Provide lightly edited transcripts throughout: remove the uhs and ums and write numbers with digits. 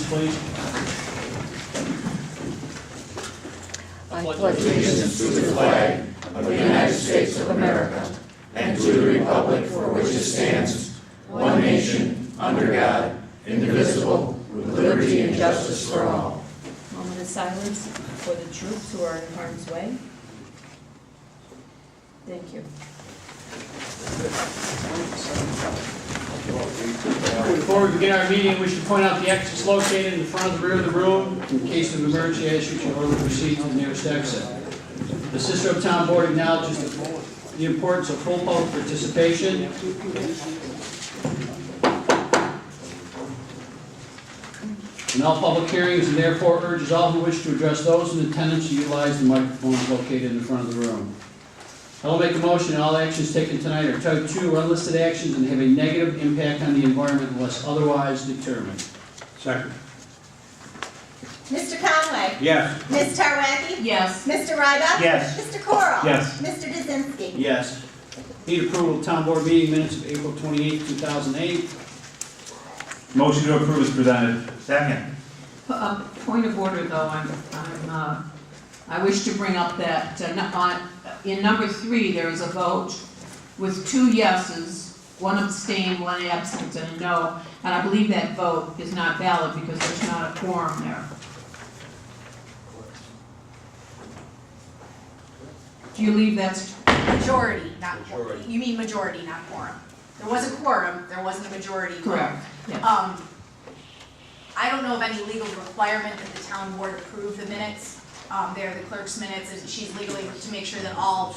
please. I pledge allegiance to the flag of the United States of America and to the republic for which it stands, one nation, under God, indivisible, with liberty and justice for all. Moment of silence for the troops who are in harm's way. Thank you. Before we begin our meeting, we should point out the exits located in the front of the rear of the room. In case of emergency, I ask you to order proceed to the nearest exit. The Cicero Town Board acknowledges the importance of full public participation. In all public hearings, and therefore urges all who wish to address those in attendance to utilize the microphones located in the front of the room. I will make a motion that all actions taken tonight are Type 2 unlisted actions and have a negative impact on the environment unless otherwise determined. Second. Mr. Conway? Yes. Ms. Tarwacki? Yes. Mr. Ryba? Yes. Mr. Coral? Yes. Mr. Dzinski? Yes. Need approval of Town Board meeting minutes of April 28, 2008. Motion to approve is presented. Second. Point of order, though, I wish to bring up that in number 3, there is a vote with 2 yeses, 1 abstained, 1 absent, and a no, and I believe that vote is not valid because there's not a quorum there. Do you believe that's Majority, not quorum. You mean majority, not quorum. There was a quorum, there wasn't a majority. correct? Yes. I don't know of any legal requirement that the town board approve the minutes. They're the clerk's minutes, and she's legally to make sure that all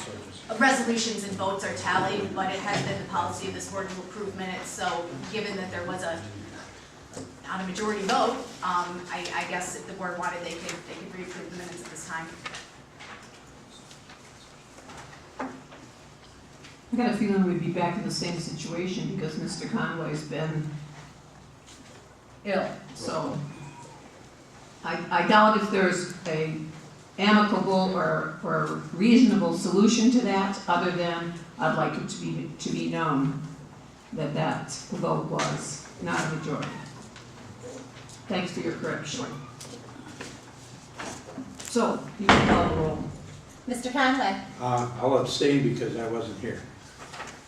resolutions and votes are tallied, but it has been the policy of this board to approve minutes, so given that there was not a majority vote, I guess if the board wanted, they could reapprove the minutes at this time. I got a feeling we'd be back in the same situation because Mr. Conway's been ill, so I doubt if there's a amicable or reasonable solution to that, other than I'd like it to be known that that vote was not a majority. Thanks for your correction. So, you can call the roll. Mr. Conway? I'll abstain because I wasn't here.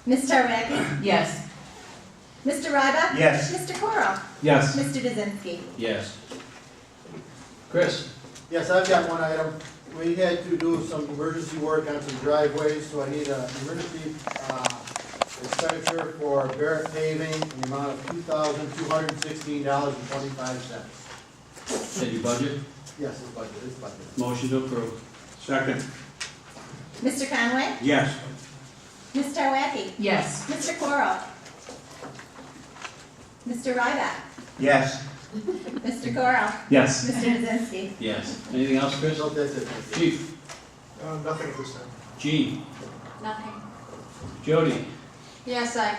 Ms. Tarwacki? Yes. Mr. Ryba? Yes. Mr. Coral? Yes. Mr. Dzinski? Yes. Chris? Yes, I've got one item. We had to do some emergency work on some driveways, so I need an emergency expenditure for Barrett paving in the amount of $2,216.25. Said your budget? Yes, it's budget. Motion to approve. Second. Mr. Conway? Yes. Ms. Tarwacki? Yes. Mr. Coral? Mr. Ryba? Yes. Mr. Coral? Yes. Mr. Dzinski? Yes. Anything else, Chris? So that's it. Thank you. Chief? Nothing at this time. Gene? Nothing. Jody? Yes, I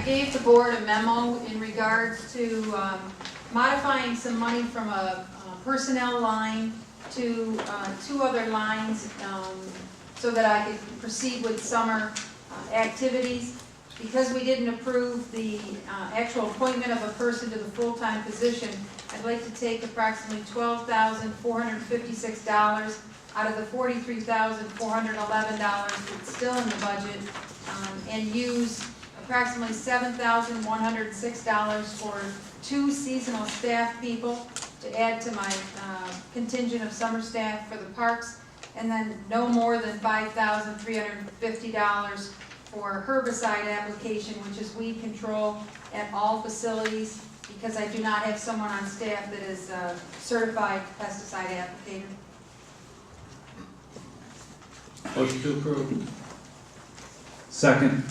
gave the board a memo in regards to modifying some money from a personnel line to 2 other lines so that I could proceed with summer activities. Because we didn't approve the actual appointment of a person to the full-time position, I'd like to take approximately $12,456 out of the $43,411 that's still in the budget and use approximately $7,106 for 2 seasonal staff people to add to my contingent of summer staff for the parks, and then no more than $5,350 for herbicide application, which is weed control at all facilities, because I do not have someone on staff that is a certified pesticide applicator. Motion to approve. Second.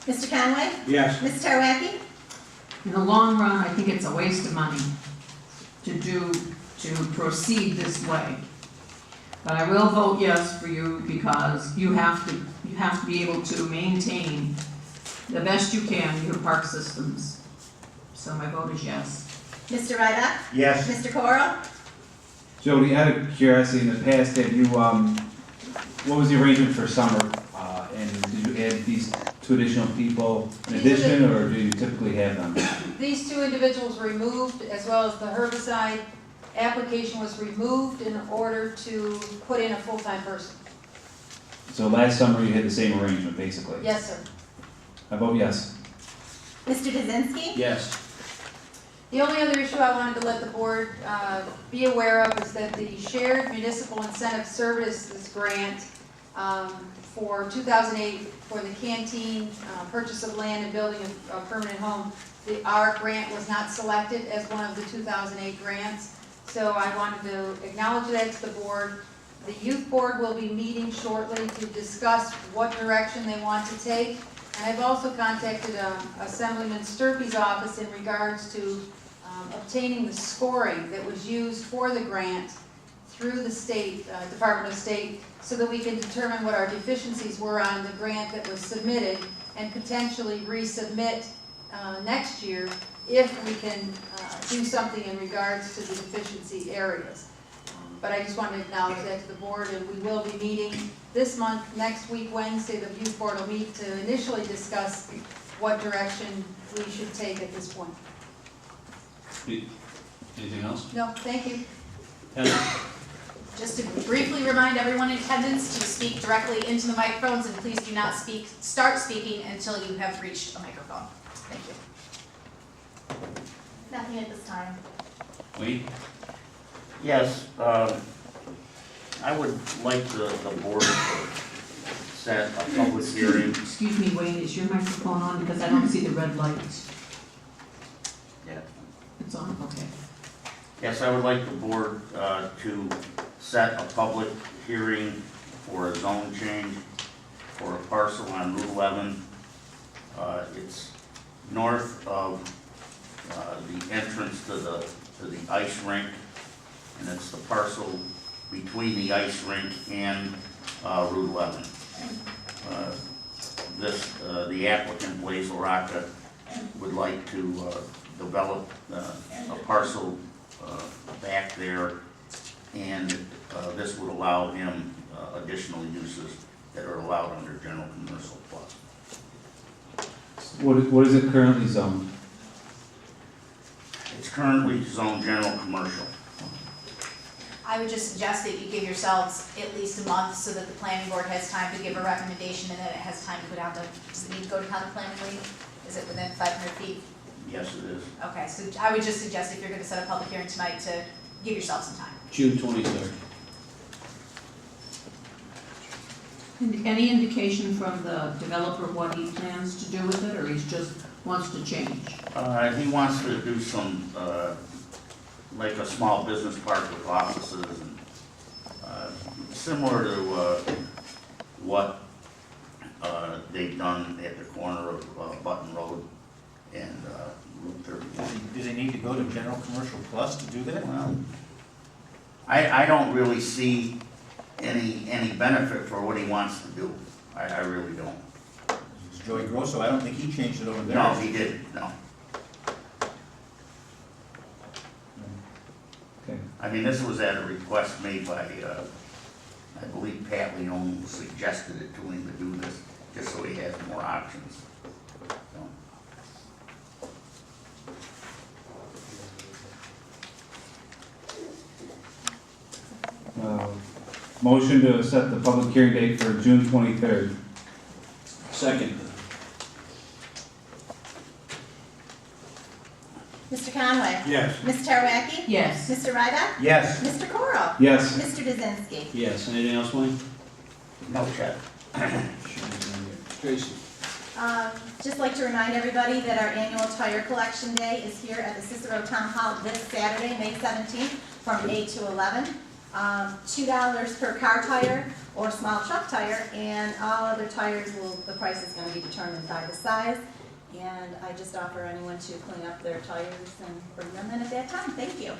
Mr. Conway? Yes. Ms. Tarwacki? In the long run, I think it's a waste of money to proceed this way. But I will vote yes for you because you have to be able to maintain the best you can your park systems. So my vote is yes. Mr. Ryba? Yes. Mr. Coral? Jody, out of curiosity, in the past, have you, what was the arrangement for summer? And did you add these 2 additional people in addition, or do you typically have them? These two individuals were removed, as well as the herbicide application was removed in order to put in a full-time person. So last summer you had the same arrangement, basically? Yes, sir. I vote yes. Mr. Kaczynski? Yes. The only other issue I wanted to let the board be aware of is that the Shared Municipal Incentive Services Grant for 2008 for the canteen, purchase of land and building a permanent home, our grant was not selected as one of the 2008 grants. So I wanted to acknowledge that to the board. The youth board will be meeting shortly to discuss what direction they want to take. And I've also contacted Assemblyman Sturpey's office in regards to obtaining the scoring that was used for the grant through the state, Department of State, so that we can determine what our deficiencies were on the grant that was submitted and potentially resubmit next year if we can do something in regards to the deficiency areas. But I just wanted to acknowledge that to the board, and we will be meeting this month, next week, Wednesday, the youth board will meet to initially discuss what direction we should take at this point. Anything else? No, thank you. Heather? Just to briefly remind everyone in attendance to speak directly into the microphones, and please do not start speaking until you have reached a microphone. Thank you. Nothing at this time. Wayne? Yes, I would like the board to set a public hearing. Excuse me, Wayne, is your microphone on? Because I don't see the red lights. Yeah. It's on, okay. Yes, I would like the board to set a public hearing for a zone change for a parcel on Route 11. It's north of the entrance to the ice rink, and it's the parcel between the ice rink and Route 11. The applicant, Blaze LaRocca, would like to develop a parcel back there, and this would allow him additional uses that are allowed under General Commercial Plus. What is it currently zoned? It's currently zoned General Commercial. I would just suggest that you give yourselves at least a month so that the planning board has time to give a recommendation and that it has time to go down to, does it need to go to county planning league? Is it within 500 feet? Yes, it is. Okay, so I would just suggest if you're gonna set a public hearing tonight to give yourself some time. June 23rd. Any indication from the developer what he plans to do with it, or he just wants to change? He wants to do some, like a small business park with offices, and similar to what they've done at the corner of Button Road and Route 31. Do they need to go to General Commercial Plus to do that? Well, I don't really see any benefit for what he wants to do. I really don't. It's Joey Grosso, I don't think he changed it over there. No, he didn't, no. Okay. I mean, this was at a request made by, I believe Pat Leone suggested it to him to do this, just so he has more options. Motion to set the public hearing date for June 23rd. Second. Mr. Conway? Yes. Ms. Terawaki? Yes. Mr. Ryder? Yes. Mr. Coro? Yes. Mr. Kaczynski? Yes. Anything else, Wayne? No check. Tracy? Just like to remind everybody that our annual tire collection day is here at the Cicero Town Hall this Saturday, May 17th, from 8 to 11. $2 per car tire or small truck tire, and all other tires the price is going to be determined by the size. And I just offer anyone to clean up their tires and bring them in at that time. Thank you.